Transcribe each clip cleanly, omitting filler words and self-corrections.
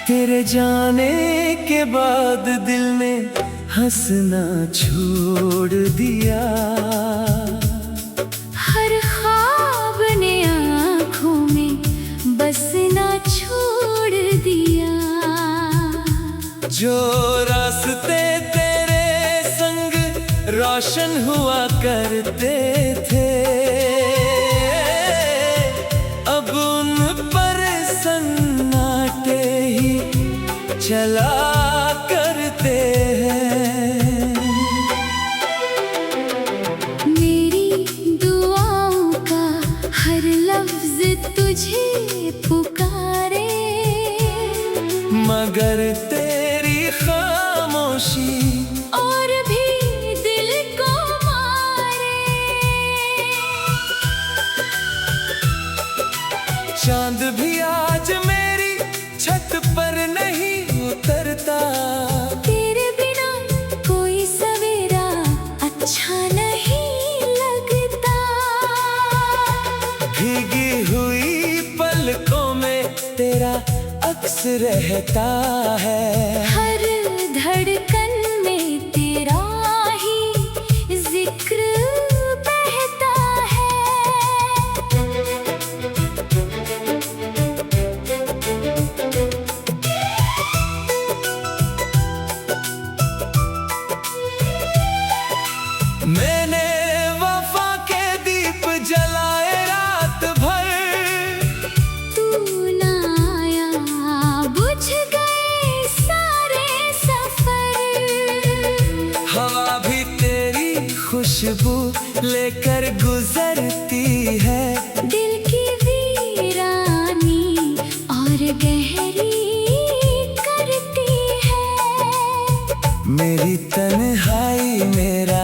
तेरे जाने के बाद दिल ने हंसना छोड़ दिया। हर ख्वाब ने आँखों में बसना छोड़ दिया। जो रास्ते तेरे संग रोशन हुआ करते थे, अब उन पर सन्नाटे ही चला करते हैं। मेरी दुआओं का हर लफ्ज तुझे पुकारे, मगर तेरी खामोशी और भी दिल को मारे। चांद भी आज मेरी छत पर नहीं उतरता। तेरे बिना कोई सवेरा अच्छा नहीं लगता। भीगी हुई पलकों में तेरा अक्स रहता है। हर धड़कन में तेरा ही जिक्र बहता है। मैंने वफा के दीप जलाए रात भर, तू ना आया बुझ गए सारे सफर। हवा भी तेरी खुशबू लेकर गुजरती है। दिल की वीरानी और गहरी करती है। मेरी तन्हाई मेरा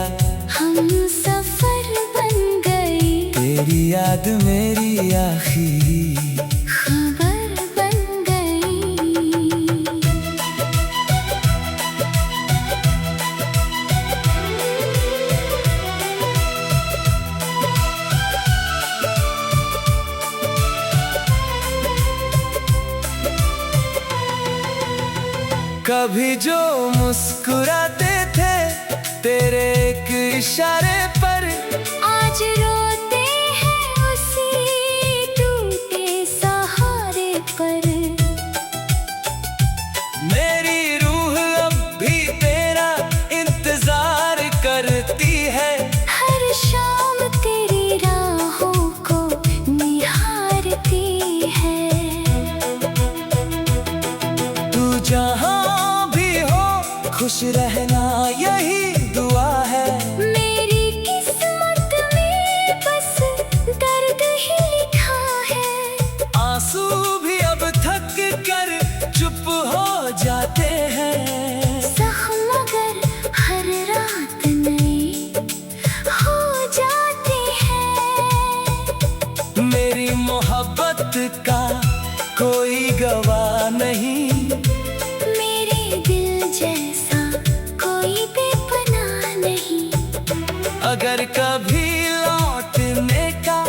हम सफर बन गए, तेरी याद मेरी आखिरी खबर बन गई। कभी जो मुस्कुराते थे तेरे एक इशारे पर, आज रोते हैं उसी टूटे सहारे पर। मेरी रूह अब भी तेरा इंतजार करती है। हर शाम तेरी राहों को निहारती है। तू जहाँ भी हो खुश रहना यही दुआ है। मेरी किस्मत में बस दर्द ही लिखा है। आंसू भी अब थक कर चुप हो जाते हैं। जख्म मगर हर रात नए हो जाते हैं। मेरी मोहब्बत का कोई गवाह नहीं, मेरे दिल जैसा कोई बेपनाह नहीं। अगर कभी लौटने का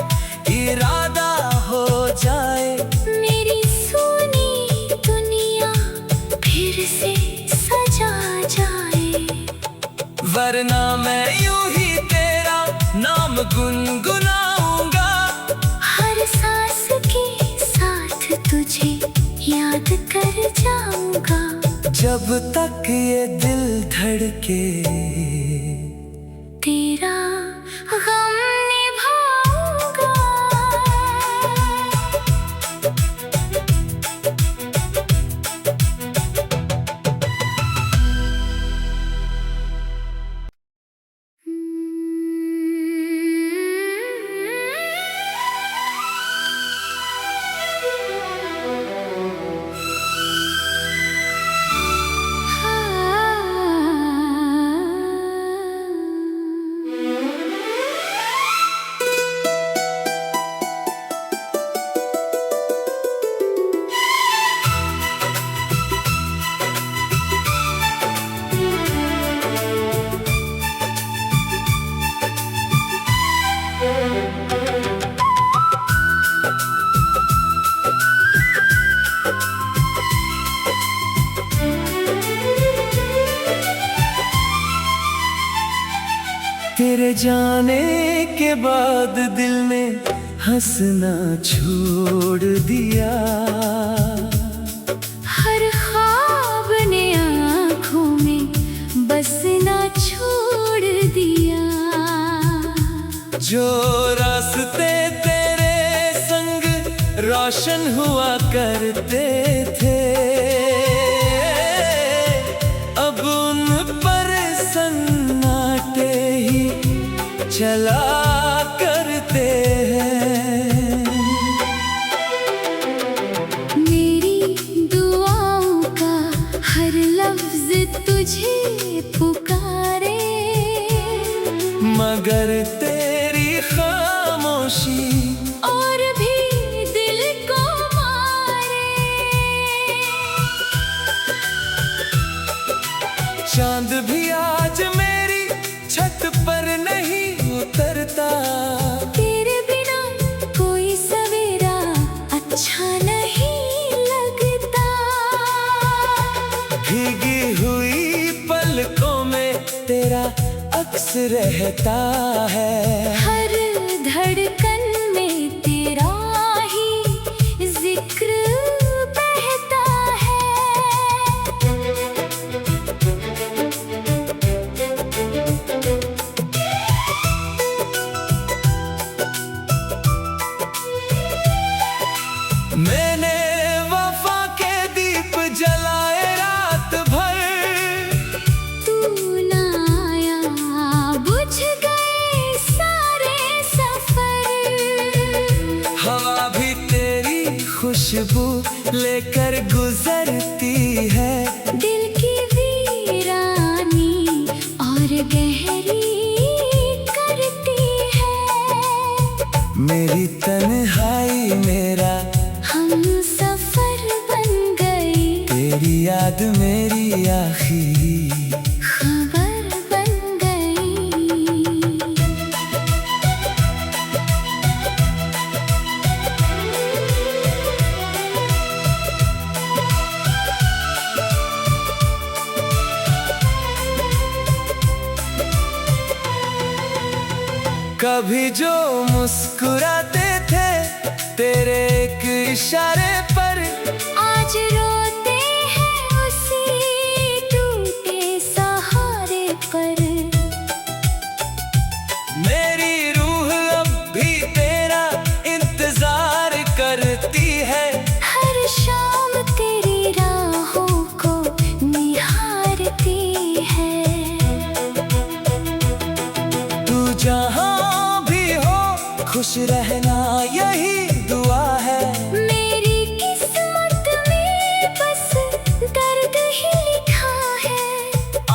इरादा हो जाए, मेरी सोनी दुनिया फिर से सजा जाए। वरना मैं यूं ही तेरा नाम गुनगुनाऊंगा। हर सांस के साथ तुझे याद कर जाऊंगा। जब तक ये दिल धड़के तेरा गम निभाऊंगा। तेरे जाने के बाद दिल ने हंसना छोड़ दिया। हर ख्वाब ने आँखों में बसना छोड़ दिया। जो रास्ते तेरे संग रोशन हुआ करते थे, अब उन पर सन्नाटे ही चला करते हैं। मेरी दुआओं का हर लफ्ज तुझे पुकारे, मगर तेरी खामोशी और भी दिल को मारे। चांद भी आज मेरी छत पर नहीं उतरता। तेरे बिना कोई सवेरा अच्छा नहीं लगता। भीगी हुई पलकों में तेरा अक्स रहता है। हर धड़कन में तेरा ही जिक्र बहता है। मैंने वफा के दीप जलाए रात भर, तू ना आया बुझ गए सारे सफर। हवा भी तेरी खुशबू लेकर गुजरती है। दिल की वीरानी और गहरी करती है। मेरी तन्हाई मेरा हम सफर बन गए, तेरी याद मेरी आखिरी खबर बन गई। कभी जो मुस्कुराते थे तेरे एक इशारे पर, आज रोते हैं उसी टूटे सहारे पर। मेरी रूह अब भी तेरा इंतजार करती है। हर शाम तेरी राहों को निहारती है। तू जहाँ भी हो खुश रहना यही दुआ है। मेरी किस्मत में बस दर्द ही लिखा है।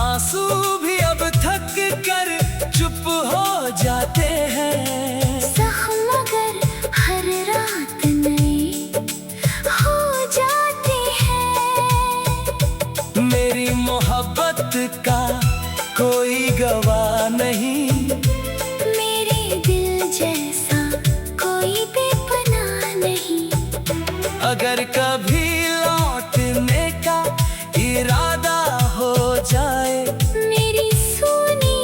आंसू भी अब थक कर चुप हो जाते हैं। जख्म मगर हर रात नए हो जाते हैं। मेरी मोहब्बत का कोई गवाह नहीं, मेरे दिल जैसा कोई बेपनाह नहीं। अगर कभी लौटने का इरादा हो जाए, मेरी सोनी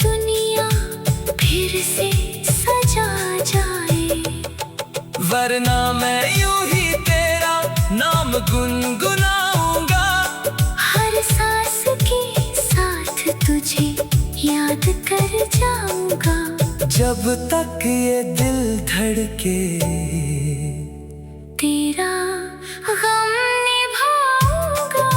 दुनिया फिर से सजा जाए। वरना मैं यूं ही तेरा नाम गुनगुनाऊंगा। हर सांस के साथ तुझे याद कर जाऊंगा। जब तक ये दिल धड़के तेरा गम निभाऊंगा।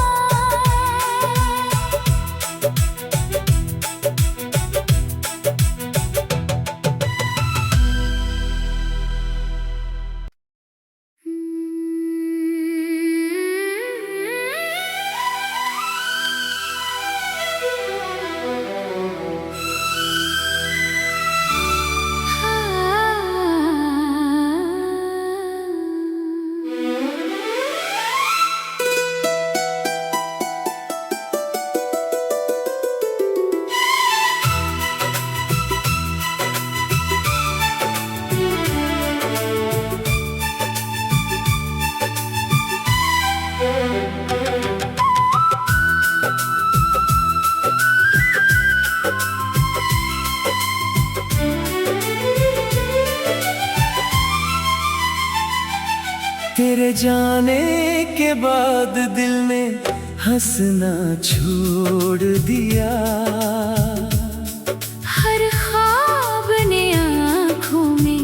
तेरे जाने के बाद दिल ने हंसना छोड़ दिया। हर ख्वाब ने आँखों में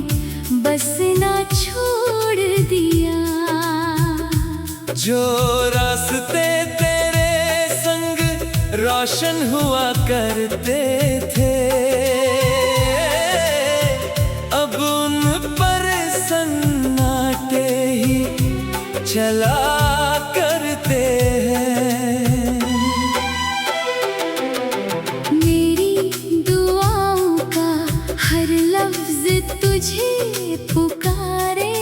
बसना छोड़ दिया। जो रास्ते तेरे संग रोशन हुआ करते थे, अब उन पर सन्नाटे ही चला करते हैं। मेरी दुआओं का हर लफ्ज तुझे पुकारे,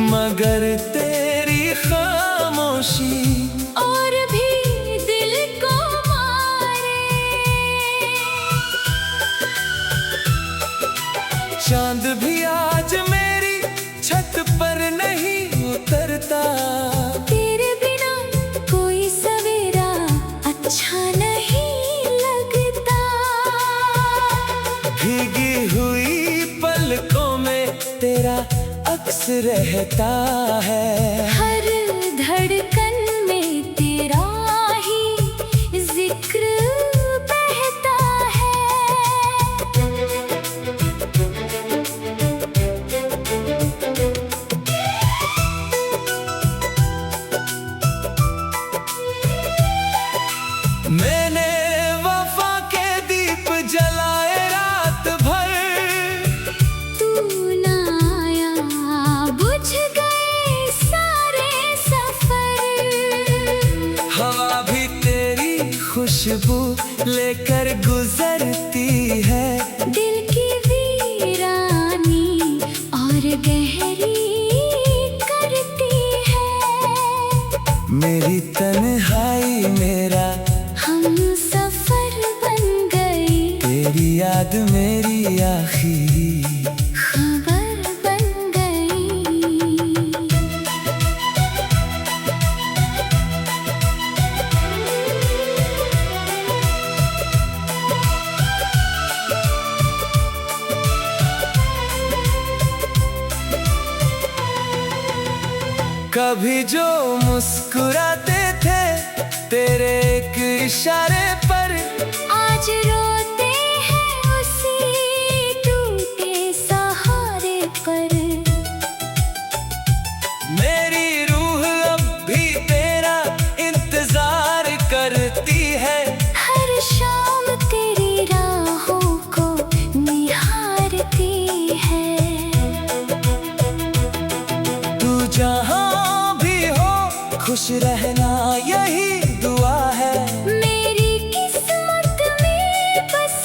मगर तेरी खामोशी और भी दिल को मारे। चांद भी आज मेरी छत पर नहीं उतरता। तेरे बिना कोई सवेरा अच्छा नहीं लगता। भीगी हुई पलकों में तेरा अक्स रहता है। हर धड़कन में तेरा ही जिक्र बहता है। मैंने वफा के दीप जलाए रात भर, तू ना आया बुझ गए सारे सफर। हवा भी तेरी खुशबू लेकर गुजरती है। दिल की वीरानी और गहरी करती है। मेरी तन्हाई मेरा हम सफर बन गए, तेरी याद मेरी आखिरी खबर बन गई। कभी जो मुस्कुराते थे तेरे एक इशारे पर, आज रोते हैं उसी टूटे सहारे पर। मेरी रूह अब भी तेरा इंतजार करती है। हर शाम तेरी राहों को निहारती है। तू जहाँ भी हो खुश रहना यही दुआ है। मेरी किस्मत में बस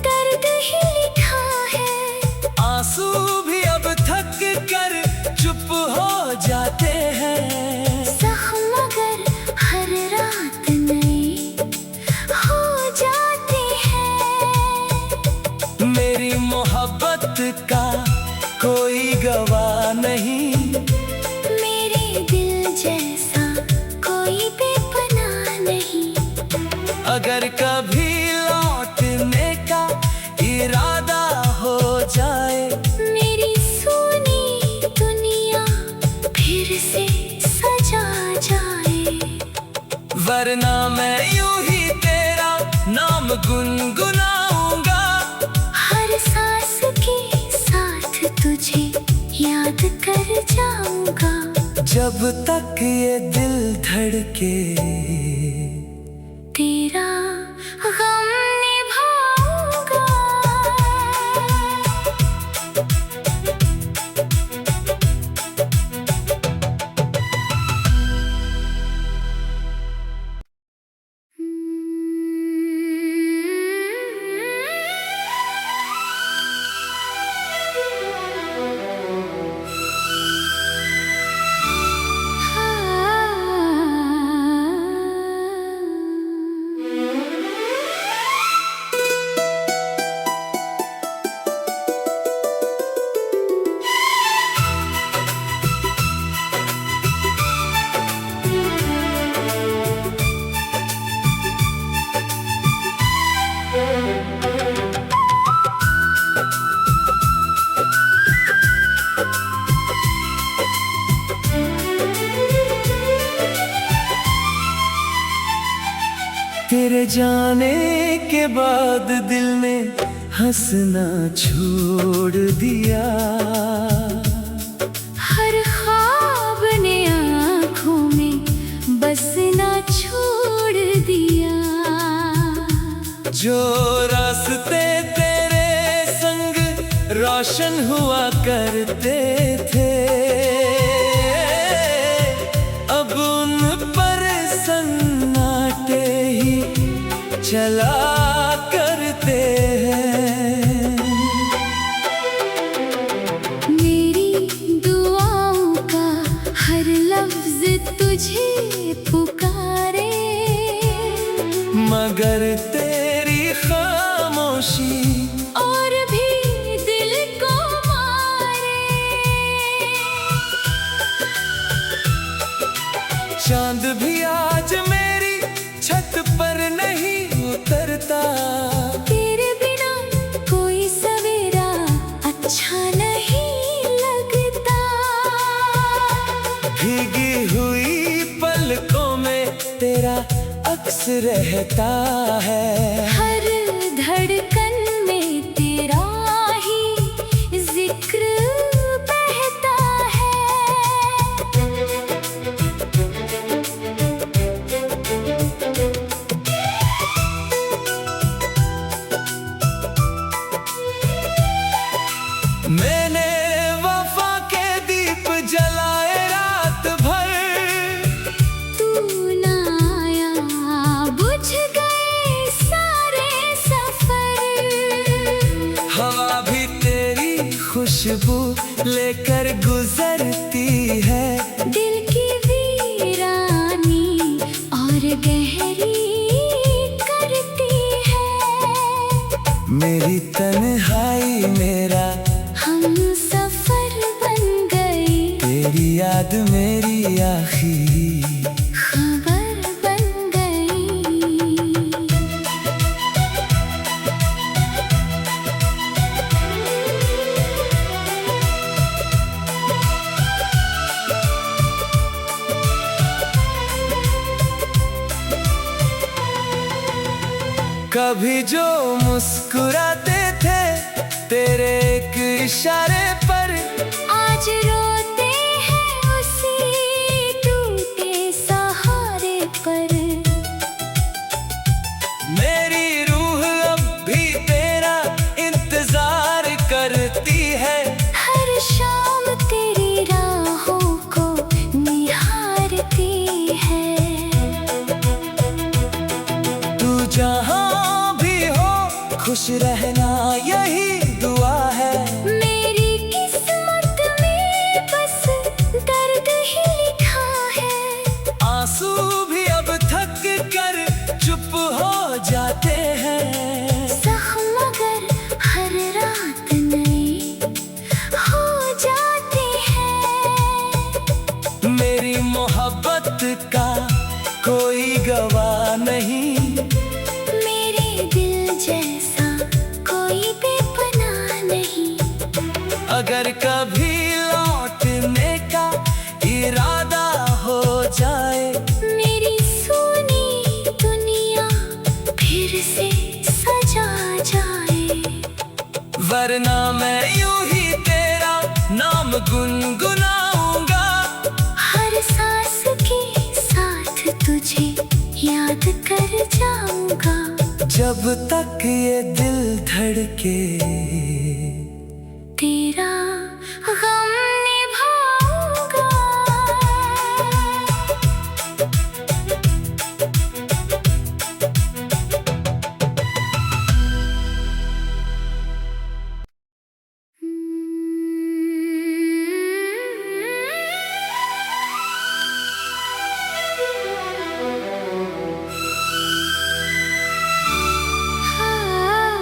दर्द ही लिखा है। आंसू भी अब थक कर चुप हो जाते हैं। जख्म मगर हर रात नए हो जाते हैं। मेरी मोहब्बत का कोई गवाह नहीं, मेरे दिल जैसा कोई बेपनाह नहीं। अगर कभी लौटने का इरादा हो जाए, मेरी सोनी दुनिया फिर से सजा जाए। वरना मैं यूं ही तेरा नाम गुनगुनाऊंगा। हर सांस के साथ तुझे याद कर जाऊंगा। जब तक ये दिल धड़के तेरा गम निभाऊंगा। तेरे जाने के बाद दिल ने हंसना छोड़ दिया। हर ख्वाब ने आँखों में बसना छोड़ दिया। जो रास्ते तेरे संग रोशन हुआ करते थे, अब उन पर सन्नाटे ही चला करते हैं। मेरी दुआओं का हर लफ्ज तुझे पुकारे, मगर तेरी खामोशी और भी दिल को मारे। चांद भी आज मेरी छत पर नहीं उतरता। तेरे बिना कोई सवेरा अच्छा नहीं लगता। भीगी हुई पलकों में तेरा अक्स रहता है। हर धड़कन में तेरा ही जिक्र बहता है। मैंने वफा के दीप जलाए रात भर, तू ना आया बुझ गए सारे सफर। हवा भी तेरी खुशबू लेकर गुजरती है। दिल की वीरानी और गहरी करती है। मेरी तन्हाई मेरा हम सफर बन गए, तेरी याद मेरी आखिरी खबर बन गई। कभी जो मुस्कुराते थे तेरे एक इशारे पर, आज रोते हैं उसी टूटे सहारे पर। मेरी रूह अब भी तेरा इंतजार करती है। हर शाम तेरी राहों को निहारती है। तू जहाँ भी हो खुश रहना यही दुआ है। मेरी किस्मत में बस दर्द ही लिखा है। आंसू भी अब थक कर चुप हो जाते हैं। जख्म मगर हर रात नए हो जाते हैं। मेरी मोहब्बत का कोई गवाह नहीं, मेरे दिल जैसा कोई बेपनाह नहीं। अगर कभी लौटने का इरादा हो जाए, मेरी सोनी दुनिया फिर से सजा जाए। वरना मैं यूं ही तेरा नाम गुनगुनाऊंगा। हर सांस के साथ तुझे याद कर जाऊंगा। जब तक ये दिल धड़के तेरा गम निभाऊंगा। हाँ।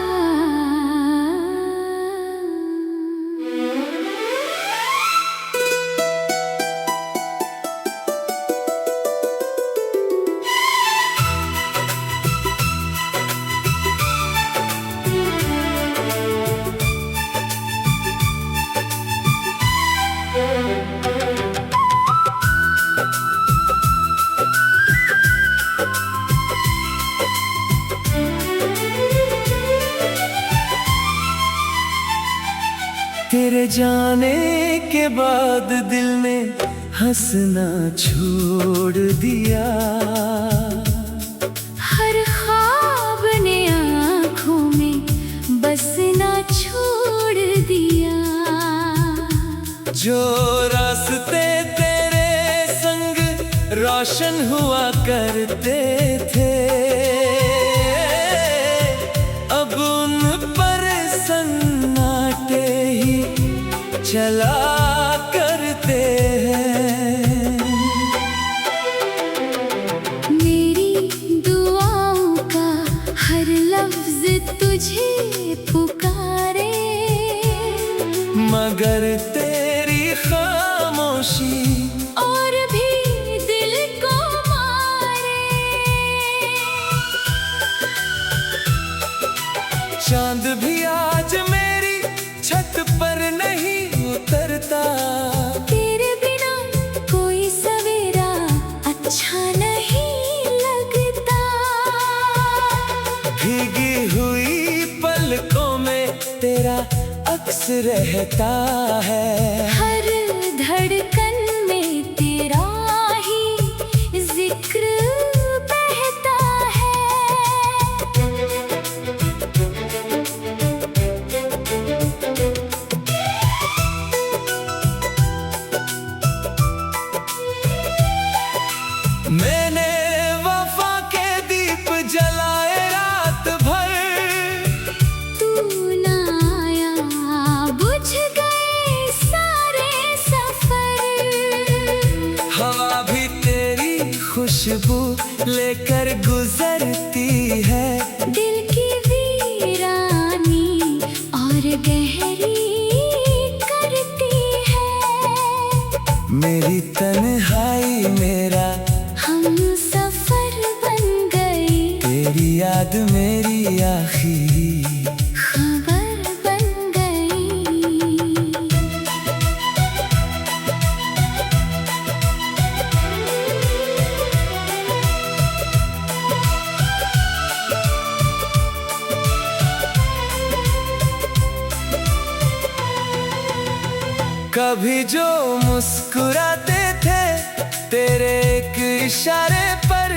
तेरे जाने के बाद दिल ने हंसना छोड़ दिया। हर ख्वाब ने आँखों में बसना छोड़ दिया। जो रास्ते तेरे संग रोशन हुआ करते थे, अब उन पर सन्नाटे ही चला करते हैं। मेरी दुआओं का हर लफ्ज तुझे पुकारे, मगर तेरी खामोशी और भी दिल को मारे। चांद भी आज मेरी छत पर नहीं उतरता। तेरे बिना कोई सवेरा अच्छा नहीं लगता। भीगी हुई पलकों में तेरा अक्स रहता है। हर धड़कन में तेरा ही जिक्र बहता है। मैंने वफा के दीप जलाए रात भर, तू ना आया, बुझ गए सारे सफर। हवा भी तेरी खुशबू लेकर गुजरती है। दिल की वीरानी और गहरी करती है। मेरी तन्हाई मेरा हम सफर बन गए, तेरी याद मेरी आखिरी खबर बन गई। कभी जो मुस्कुराते थे तेरे एक इशारे पर,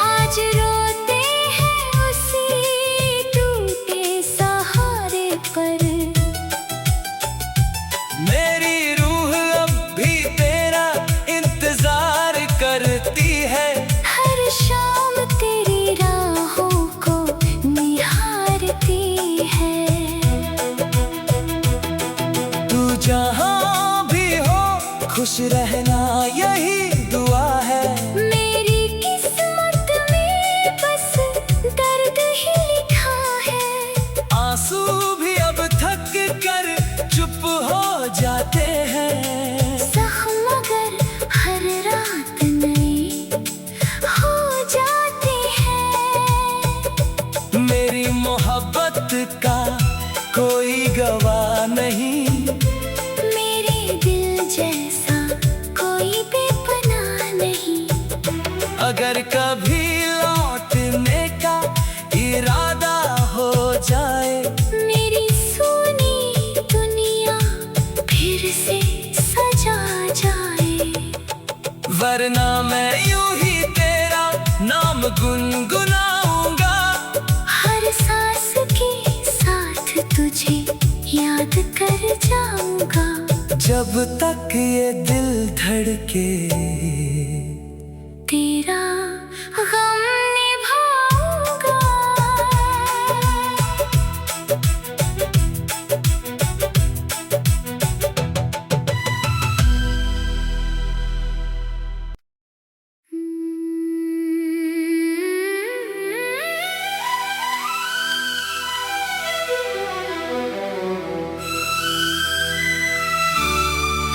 आज रोते हैं उसी टूटे सहारे पर। मेरी रूह अब भी तेरा इंतजार करती है। हर शाम तेरी राहों को निहारती है। तू जहाँ भी हो खुश रहना यही दुआ है। मेरी किस्मत में बस दर्द ही लिखा है। आंसू भी अब थक कर चुप हो जाते हैं। जख्म मगर हर रात नए हो जाते हैं। मेरी मोहब्बत का कोई गवाह नहीं, मेरे दिल जैसा कोई बेपनाह नहीं। अगर कभी लौटने का इरादा हो जाए, मेरी सोनी दुनिया फिर से सजा जाए। वरना मैं यूं ही तेरा नाम गुनगुनाऊंगा। हर सांस के साथ तुझे याद कर जाऊंगा। जब तक ये दिल धड़के तेरा गम निभाऊंगा।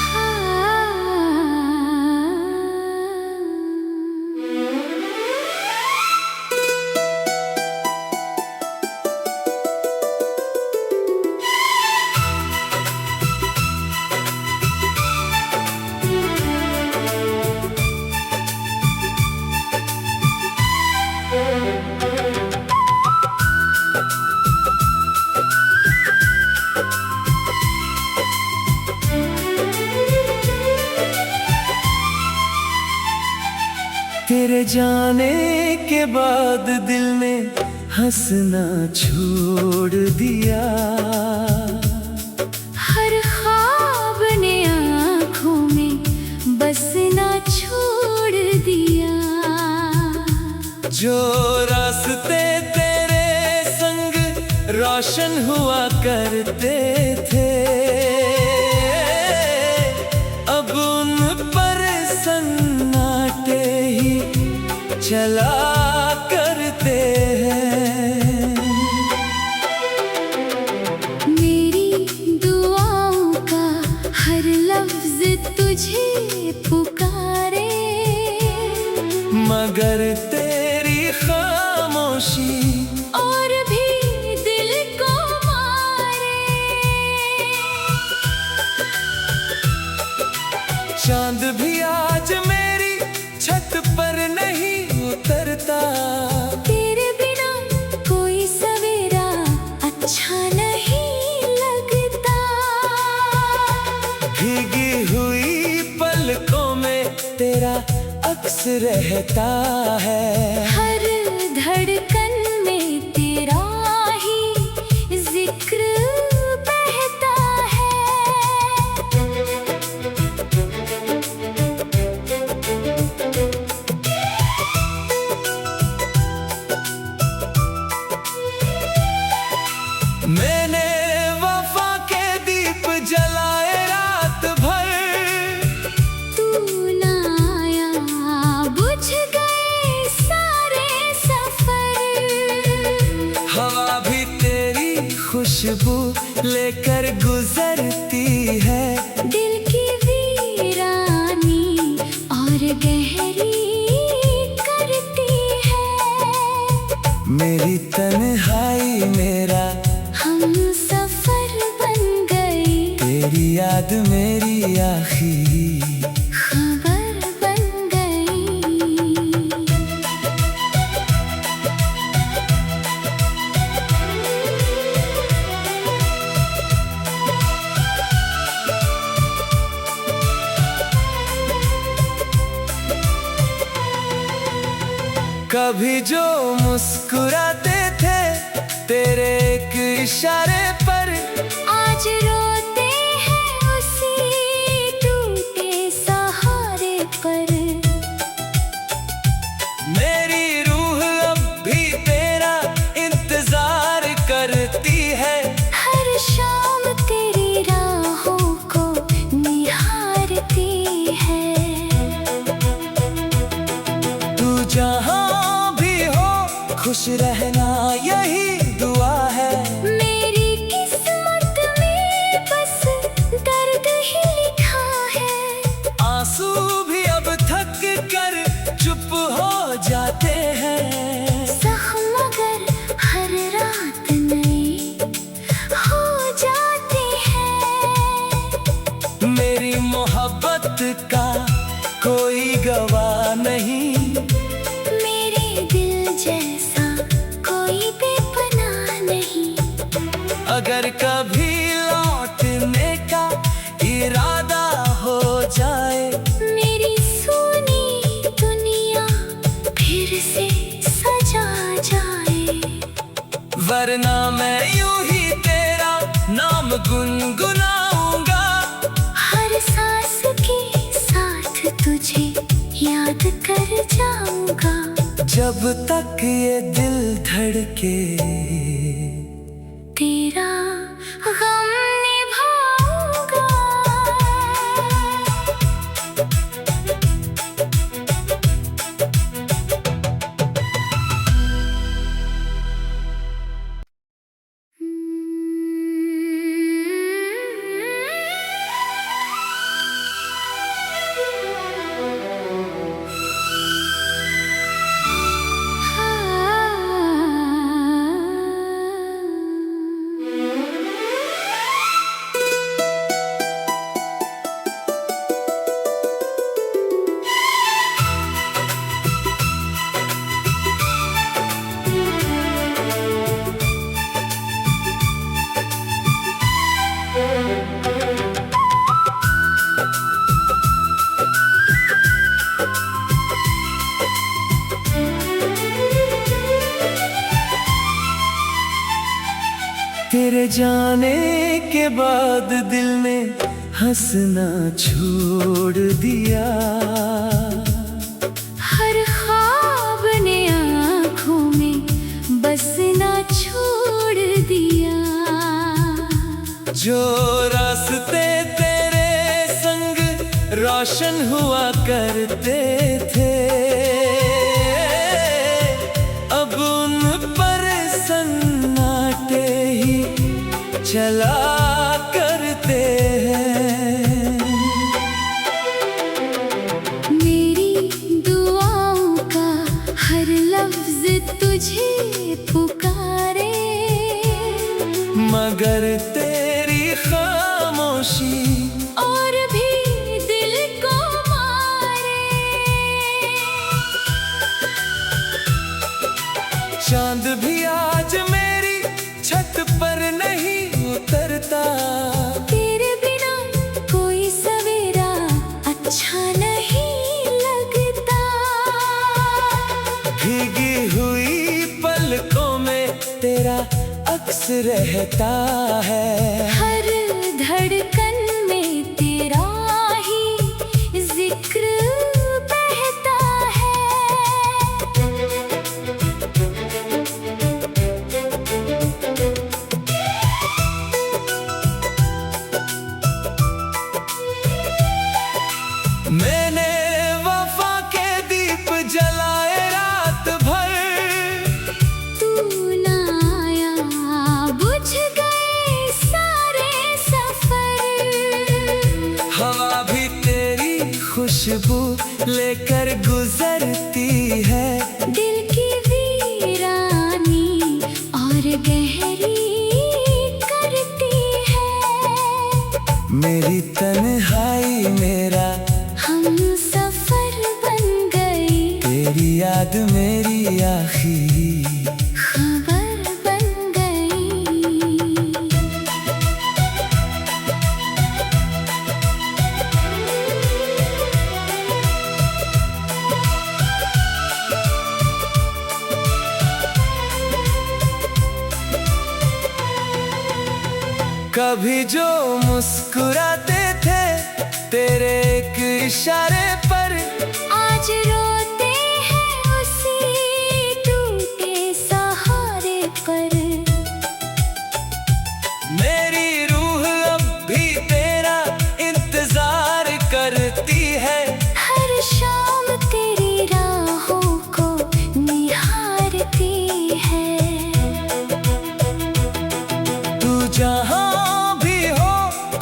हाँ। तेरे जाने के बाद दिल ने हंसना छोड़ दिया। हर ख्वाब ने आँखों में बसना छोड़ दिया। जो रास्ते तेरे संग रोशन हुआ करते थे, अब उन पर सन्नाटे ही चला करते हैं। मेरी दुआओं का हर लफ्ज तुझे पुकारे, मगर तेरी खामोशी और भी दिल को मारे। चांद भी आज मेरी छत पर नहीं उतरता। तेरे बिना कोई सवेरा अच्छा नहीं लगता। भीगी हुई पलकों में तेरा अक्स रहता है। हर धड़कन में तेरा ही जिक्र बहता है। मैंने वफा के दीप जलाए रात भर, तू ना आया बुझ गए सारे सफर। हवा भी तेरी खुशबू लेकर गुजरती है। दिल की वीरानी और गहरी करती है। मेरी तन्हाई मेरा हम सफर बन गए, तेरी याद मेरी आखिरी खबर बन गई। कभी जो मुस्कुराते थे तेरे एक इशारे पर, आज रोते हैं उसी टूटे सहारे पर। मेरी रूह अब भी तेरा इंतजार करती है। हर शाम तेरी राहों को निहारती है। तू जहाँ भी हो खुश रहना यही दुआ है। मेरी किस्मत में बस दर्द ही लिखा है। आंसू भी अब थक कर चुप हो जाते हैं। जख्म मगर हर रात नई हो जाती है। मेरी मोहब्बत का कोई गवाह नहीं, मेरे दिल जैसा कोई बेपनाह नहीं। अगर कभी लौटने का इरादा हो जाए, मेरी सोनी दुनिया फिर से सजा जाए। वरना मैं यूं ही तेरा नाम गुनगुनाऊंगा। हर सांस के साथ तुझे याद कर जाऊंगा। जब तक ये दिल धड़के तेरा गम निभाऊंगा। तेरे जाने के बाद दिल ने हंसना छोड़ दिया। हर ख्वाब ने आँखों में बसना छोड़ दिया। जो रास्ते तेरे संग रोशन हुआ करते थे, अब उन पर सन्नाटे ही चला करते हैं। मेरी दुआओं का हर लफ्ज तुझे पुकारे, मगर तेरी खामोशी और भी दिल को मारे। चांद भी आज मेरी छत पर नहीं उतरता। तेरे बिना कोई सवेरा अच्छा नहीं लगता। भीगी हुई पलकों में तेरा अक्स रहता है। हर धड़कन में तेरा ही जिक्र बहता है। मैंने वफा के दीप जलाए रात भर, तू ना आया बुझ गए सारे सफर। हवा भी तेरी खुशबू लेकर गुजरती है। दिल की वीरानी और गहरी करती है। मेरी तन्हाई मेरा हम सफर बन गई, तेरी याद मेरी आखिरी खबर बन गई। कभी जो मुस्कुराते थे तेरे एक इशारे पर, आज रोते हैं उसी टूटे सहारे पर। मेरी रूह अब भी तेरा इंतजार करती है। हर शाम तेरी राहों को निहारती है। तू जहाँ भी हो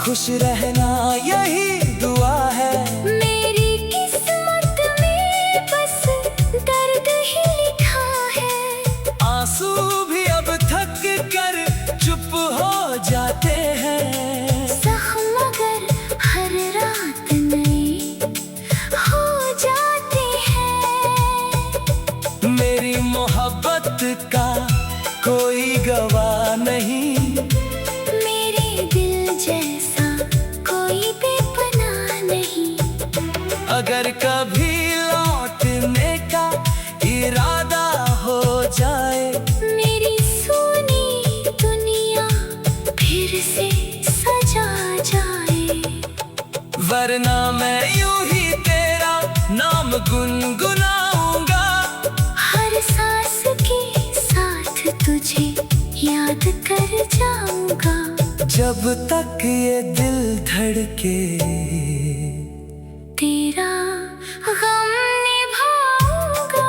खुश रहना यही दुआ है। मेरी किस्मत में बस दर्द ही लिखा है। आंसू भी अब थक कर चुप हो जाते हैं। जख्म मगर हर रात नए हो जाते हैं। मेरी मोहब्बत का कोई गवाह नहीं, मेरे दिल जैसा कोई बेपनाह नहीं। अगर कभी लौटने का इरादा हो जाए, मेरी सोनी दुनिया फिर से सजा जाए। वरना मैं यूं ही तेरा नाम गुनगुनाऊंगा। हर सांस के साथ तुझे याद कर जाऊंगा। जब तक ये दिल धड़के तेरा गम निभाऊंगा।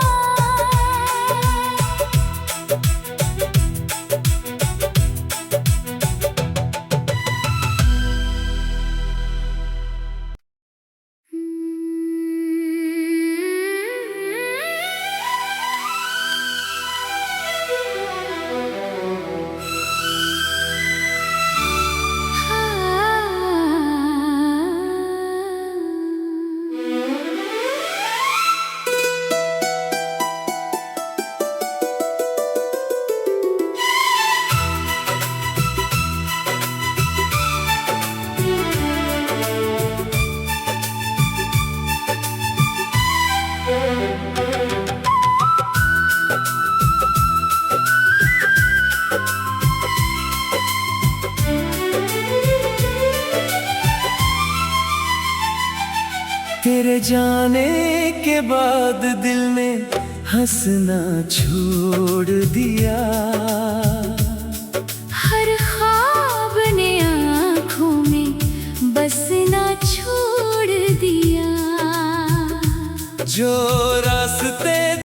तेरे जाने के बाद दिल ने हंसना छोड़ दिया। हर ख्वाब ने आँखों में बसना छोड़ दिया। जो